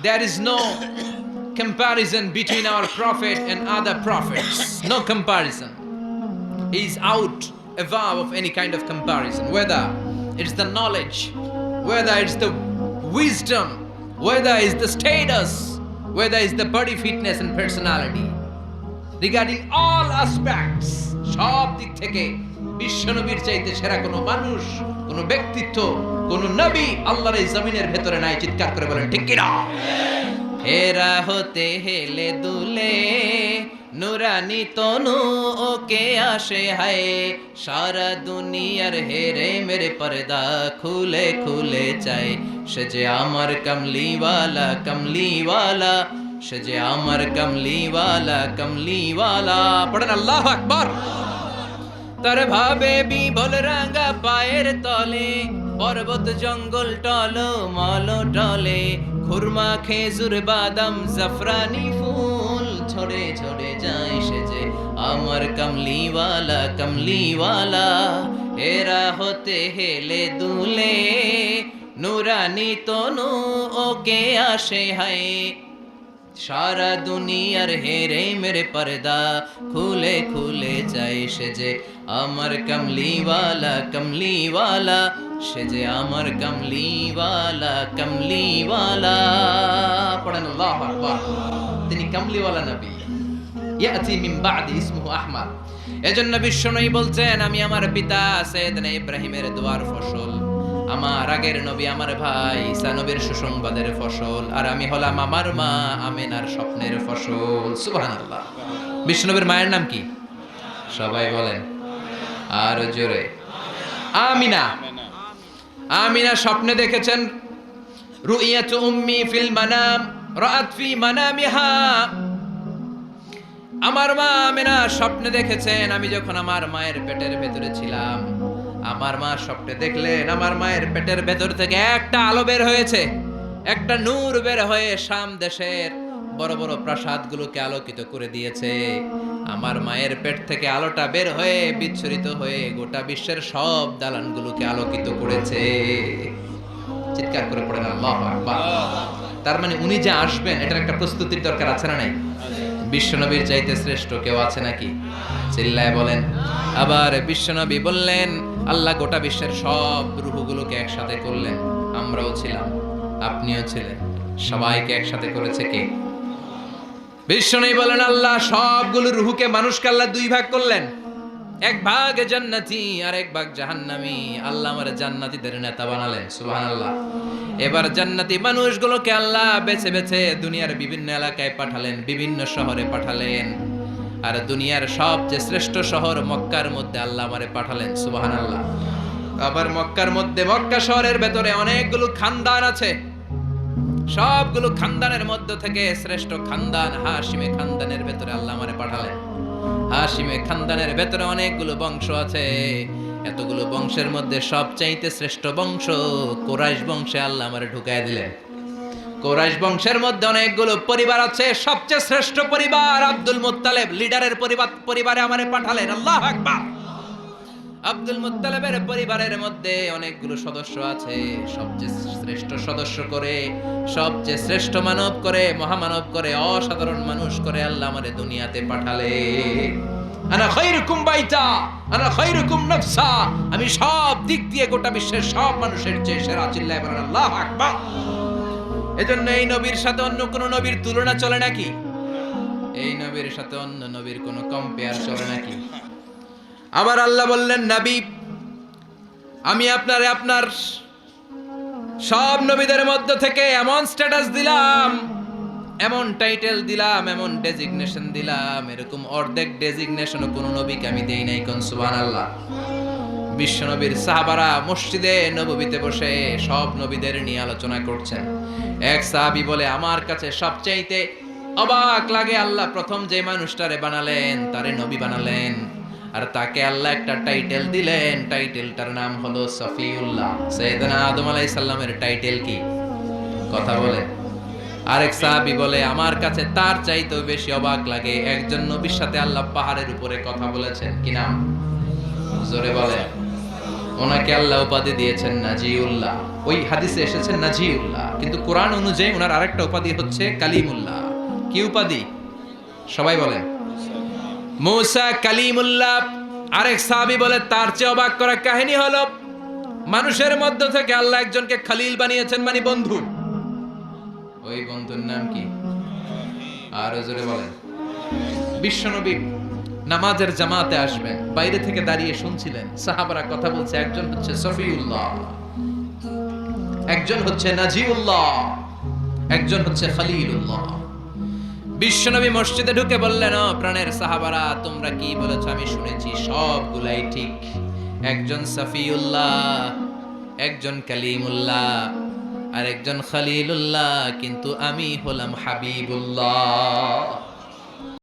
There is no comparison between our prophet and other prophets. No comparison. He is out above of any kind of comparison. Whether it's the knowledge, whether it's the wisdom, whether it's the status, whether it's the body fitness and personality. Regarding all aspects, সব দিক থেকে বিশ্বনবীর চাইতে সেরা কোনো মানুষ, কোনো ব্যক্তিত্ব, কোনো নবী আল্লাহর এই জমিনের ভেতরে নাই। চিৎকার করে বলেন ঠিক কিনা? হেরা হতে হেলে দুলে নুরানি তনু ওকে আসে হায়, সারা দুনিয়ার হেরে মেরে পর্দা খুলে খুলে চায়, সে যে আমার কমলিওয়ালা কমলিওয়ালা, সে যে আমার কমলিওয়ালা কমলিওয়ালা। পড়েন আল্লাহু আকবার। তার ভাবে বিভোল রাঙা পায়ের তলে, পর্বত জঙ্গল টলো মল টলে, খুরমা খেজুর বাদাম জাফরানি ফুল ঝরে ঝরে যায়, সে যে আমার কমলিওয়ালা কমলিওয়ালা। এরা হতে হেলে দুলে নুরানি তনু ওকে আসে হায়, সারা দুনিয়ার হেরে মেরে পর্দা খুলে খুলে চাই, সে যে আমার কমলিওয়ালা কমলিওয়ালা, সে যে আমার কমলিওয়ালা কমলিওয়ালা। পড়েন আল্লাহু আকবার। তিনি কমলিওয়ালা নবী। ইয়াতি মিন বাদি ইসমুহু আহমদ। এজন্য বিশ্বনবী বলছেন, আমি আমার পিতা সাইয়েদনা ইব্রাহিমের দোয়ার ফসল, আমার আগের নবী আমার ভাই ঈসা নবীর সুসংবাদের ফসল, আর আমি হলাম আমার মা আমেনার স্বপ্নের ফসল। সুবহানাল্লাহ। বিশ্বনবীর মায়ের নাম কি? সবাই বলেন আর জোরে। আমিনা। আমিনা স্বপ্নে দেখেছেন, রুইয়াতু উম্মি ফিল মানাম রাআত ফি মানামিহা। আমার মা আমিনা স্বপ্নে দেখেছেন, আমি যখন আমার মায়ের পেটের ভেতরে ছিলাম, আমার মা স্বপ্নে দেখলেন আমার মায়ের পেটের ভেতর থেকে একটা আলো বের হয়েছে, একটা নূর বের হয়ে শাম দেশের বড় বড় প্রাসাদগুলোকে আলোকিত করে দিয়েছে। আমার মায়ের পেট থেকে আলোটা বের হয়ে বিচ্ছুরিত হয়ে গোটা বিশ্বের সব দালানগুলোকে আলোকিত করেছে। চিৎকার করে পড়েন আল্লাহু আকবার। তার মানে উনি যে আসবেন এটার একটা প্রস্তুতির দরকার আছে না নাই? বিশ্বনবীর চাইতে শ্রেষ্ঠ কেউ আছে নাকি? চিল্লায় বলেন। আবার বিশ্বনবী বললেন, আল্লাহ গোটা বিশ্বের সব রূহগুলোকে একসাথে করলেন। আমরাও ছিলাম, আপনিও ছিলেন, সবাইকে একসাথে করেছে কে? বিশ্বনবী বলেন, আল্লাহ সবগুলো রূহকে মানুষকে আল্লাহ দুই ভাগ করলেন, এক ভাগ জান্নাতি আর এক ভাগ জাহান্নামী। আল্লাহ আমার জান্নাতীদের নেতা বানালেন। সুবহানাল্লাহ। এবার জান্নাতি মানুষগুলোকে আল্লাহ বেছে বেছে দুনিয়ার বিভিন্ন এলাকায় পাঠালেন, বিভিন্ন শহরে পাঠালেন, আর দুনিয়ার সবচেয়ে শ্রেষ্ঠ শহর মক্কার মধ্যে আল্লাহ আমারে পাঠালেন। সুবহানাল্লাহ। আবার মক্কার মধ্যে, মক্কা শহরের ভেতরে অনেকগুলো খানদান আছে, সবগুলো খানদানের মধ্য থেকে শ্রেষ্ঠ খানদান হাশিমে খানদানের ভেতরে আল্লাহ আমারে পাঠালেন। হাশিমে খানদানের ভেতরে অনেকগুলো বংশ আছে, এতগুলো বংশের মধ্যে সবচাইতে শ্রেষ্ঠ বংশ কুরাইশ বংশে আল্লাহ আমারে ঢুকায় দিলেন। কুরাইশ বংশের মধ্যে অনেকগুলো পরিবার আছে, সবচেয়ে শ্রেষ্ঠ পরিবার আব্দুল মুত্তালিব লিডারের পরিবারে আমারে পাঠালেন। আল্লাহু আকবার। আব্দুল মুত্তালিবের পরিবারের মধ্যে অনেকগুলো সদস্য আছে, সবচেয়ে শ্রেষ্ঠ সদস্য করে, সবচেয়ে শ্রেষ্ঠ মানব করে, মহামানব করে, অসাধারণ মানুষ করে আল্লাহ আমারে দুনিয়াতে পাঠালেন। আনা খায়রুকুম বাইতা আনা খায়রুকুম নাফসা, আমি সব দিক দিয়ে গোটা বিশ্বের সব মানুষের চেয়ে সেরা। চিল্লায় বলেন আল্লাহু আকবার। এজন্য এই নবীর সাথে অন্য কোন নবীর তুলনা চলে নাকি? এই নবীর সাথে অন্য নবীর কোন কম্পেয়ার চলে নাকি? আবার আল্লাহ বললেন, নবী আমি আপনার সব নবীদের মধ্য থেকে এমন স্ট্যাটাস দিলাম, এমন টাইটেল দিলাম, এমন ডেজিগনেশন দিলাম, এরকম অর্ধেক ডেজিগনেশনও কোন নবীকে আমি দেই নাই। কোন সুবহানাল্লাহ। বিশ্বনবীর সাহাবারা মসজিদে নববীতে বসে সব নবীদের নিয়ে আলোচনা করছেন। এক সাহাবী বলে, আমার কাছে সবচাইতে অবাক লাগে আল্লাহ প্রথম যে মানুষটারে বানালেন তারে নবী বানালেন, আর তাকে আল্লাহ একটা টাইটেল দিলেন, টাইটেলটার নাম হলো সফিউল্লাহ। সাইয়েদনা আদম আলাইহিস সালামের টাইটেল কি? কথা বলে। আরেক সাহাবী বলে, আমার কাছে তার চাইতেও বেশি অবাক লাগে একজন নবীর সাথে আল্লাহ পাহাড়ের উপরে কথা বলেছেন। কি নাম? জোরে বলে। ওনাকে আল্লাহ উপাধি দিয়েছেন নাজিউল্লাহ। ওই হাদিসে এসেছেন নাজিউল্লাহ। কিন্তু কোরআন অনুযায়ী ওনার আরেকটা উপাধি হচ্ছে কালিমুল্লাহ। কি উপাধি? সবাই বলেন। মূসা কালিমুল্লাহ। আরেক সাহাবী বলে তার চেয়ে অবাক করা কাহিনী হলো, মানুষের মধ্য থেকে আল্লাহ একজনকে খলিল বানিয়েছেন, মানে বন্ধু। ওই বন্ধুর নাম কি? আর জোরে বলেন। বিশ্বনবী নামাজের জামাতে আসবেন, বাইরে থেকে দাঁড়িয়ে শুনছিলেন, সাহাবারা কথা বলছে, একজন হচ্ছে সফিউল্লাহ, একজন হচ্ছে নাজিউল্লাহ, একজন হচ্ছে খলিলুল্লাহ। বিশ্বনবী মসজিদে ঢুকে বললেন, ও প্রাণের সাহাবারা, তোমরা কি বলেছ আমি শুনেছি, সবগুলাই ঠিক। একজন সফিউল্লাহ, একজন কালিমুল্লাহ, আর একজন খলিলুল্লাহ, কিন্তু আমি হলাম হাবিবুল্লাহ।